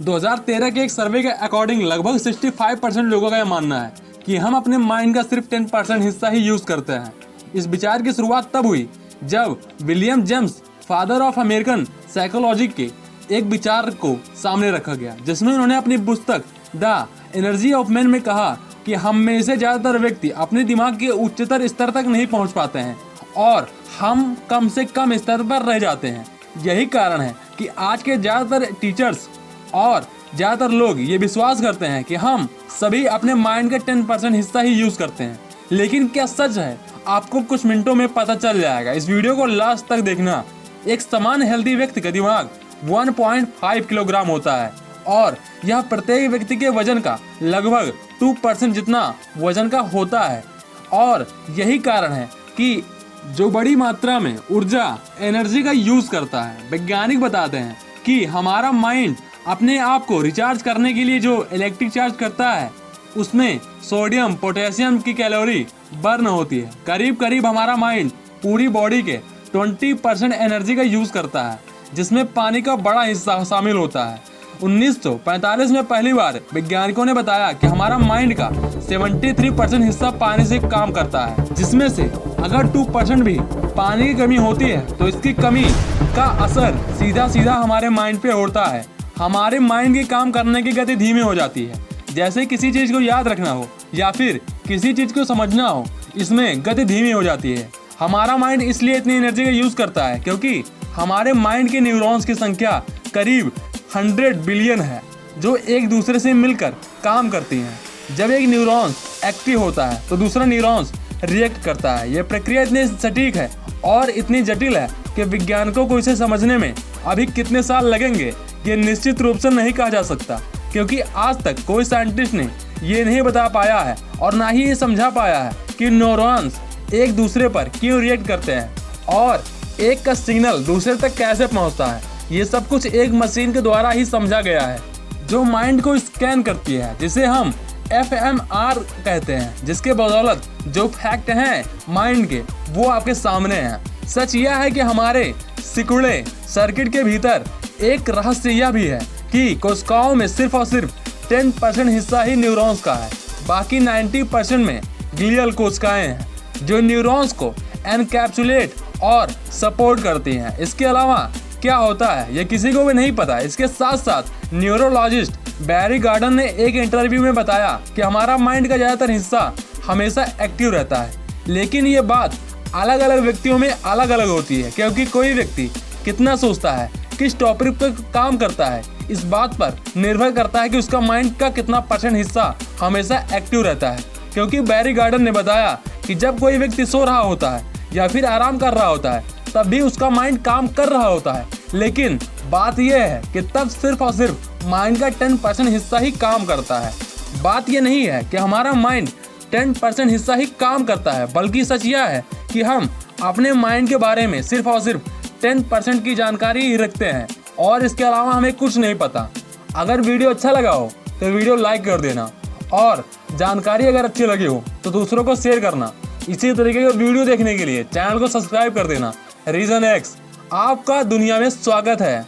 2013 के एक सर्वे के अकॉर्डिंग लगभग 65% लोगों का यह मानना है कि हम अपने माइंड का सिर्फ 10% हिस्सा ही यूज करते हैं। इस विचार की शुरुआत तब हुई जब William James, father of American psychology के एक विचार को सामने रखा गया, जिसमें उन्होंने अपनी पुस्तक द एनर्जी ऑफ मैन में कहा कि हम में से ज्यादातर व्यक्ति अपने दिमाग के उच्चतर स्तर तक नहीं पहुंच पाते हैं और हम कम से कम स्तर पर रह जाते हैं। यही कारण है कि आज के ज्यादातर टीचर्स और ज्यादातर लोग ये विश्वास करते हैं कि हम सभी अपने माइंड का 10% हिस्सा ही यूज करते हैं। लेकिन क्या सच है? आपको कुछ मिनटों में पता चल जाएगा। इस वीडियो को लास्ट तक देखना। एक समान हेल्दी व्यक्ति का दिमाग 1.5 किलोग्राम होता है और यह प्रत्येक व्यक्ति के वजन का लगभग 2% जितना वजन का होता है। और यही कारण है कि जो बड़ी मात्रा में ऊर्जा एनर्जी का यूज करता है। वैज्ञानिक बताते हैं कि हमारा माइंड अपने आप को रिचार्ज करने के लिए जो इलेक्ट्रिक चार्ज करता है उसमें सोडियम पोटेशियम की कैलोरी बर्न होती है। करीब करीब हमारा माइंड पूरी बॉडी के 20% एनर्जी का यूज करता है, जिसमें पानी का बड़ा हिस्सा शामिल होता है। 1945 में पहली बार वैज्ञानिकों ने बताया कि हमारा माइंड का 73% हिस्सा पानी से काम करता है, जिसमें से अगर 2% भी पानी की कमी होती है तो इसकी कमी का असर सीधा हमारे माइंड पे होता है। हमारे माइंड के काम करने की गति धीमी हो जाती है। जैसे किसी चीज को याद रखना हो या फिर किसी चीज को समझना हो, इसमें गति धीमी हो जाती है। हमारा माइंड इसलिए इतनी एनर्जी का यूज करता है क्योंकि हमारे माइंड के न्यूरॉन्स की संख्या करीब 100 बिलियन है, जो एक दूसरे से मिलकर काम करती हैं। जब एक न्यूरॉन्स एक्टिव होता है तो दूसरा न्यूरॉन्स रिएक्ट करता है। यह प्रक्रिया इतनी सटीक है और इतनी जटिल है कि वैज्ञानिकों को इसे समझने में अभी कितने साल लगेंगे ये निश्चित रूप से नहीं कहा जा सकता, क्योंकि आज तक कोई साइंटिस्ट ने ये नहीं बता पाया है और ना ही ये समझा पाया है कि न्यूरॉन्स एक दूसरे पर क्यों रिएक्ट करते हैं और एक का सिग्नल दूसरे तक कैसे पहुंचता है। ये सब कुछ एक मशीन के द्वारा ही समझा गया है जो माइंड को स्कैन करती है, जिसे हम FMR कहते हैं, जिसके बदौलत जो फैक्ट हैं माइंड के वो आपके सामने हैं। सच यह है कि हमारे सिकुड़े सर्किट के भीतर एक रहस्य यह भी है कि कोशिकाओं में सिर्फ और सिर्फ 10% हिस्सा ही न्यूरॉन्स का है। बाकी 90% में ग्लियल कोशिकाएं हैं जो न्यूरॉन्स को एनकैप्सुलेट और सपोर्ट करती हैं। इसके अलावा क्या होता है ये किसी को भी नहीं पता। इसके साथ साथ न्यूरोलॉजिस्ट बैरी गार्डन ने एक इंटरव्यू में बताया कि हमारा माइंड का ज़्यादातर हिस्सा हमेशा एक्टिव रहता है, लेकिन ये बात अलग अलग व्यक्तियों में अलग अलग होती है, क्योंकि कोई व्यक्ति कितना सोचता है, किस टॉपिक पर काम करता है, इस बात पर निर्भर करता है कि उसका माइंड का कितना % हिस्सा हमेशा एक्टिव रहता है। क्योंकि बैरी गार्डन ने बताया कि जब कोई व्यक्ति सो रहा होता है या फिर आराम कर रहा होता है तब भी उसका माइंड काम कर रहा होता है, लेकिन बात यह है कि तब सिर्फ और सिर्फ माइंड का 10% हिस्सा ही काम करता है। बात यह नहीं है कि हमारा माइंड 10% हिस्सा ही काम करता है, बल्कि सच यह है कि हम अपने माइंड के बारे में सिर्फ और सिर्फ 10% की जानकारी ही रखते हैं और इसके अलावा हमें कुछ नहीं पता। अगर वीडियो अच्छा लगा हो तो वीडियो लाइक कर देना और जानकारी अगर अच्छी लगी हो तो दूसरों को शेयर करना। इसी तरीके के वीडियो देखने के लिए चैनल को सब्सक्राइब कर देना। रीजन X आपका दुनिया में स्वागत है।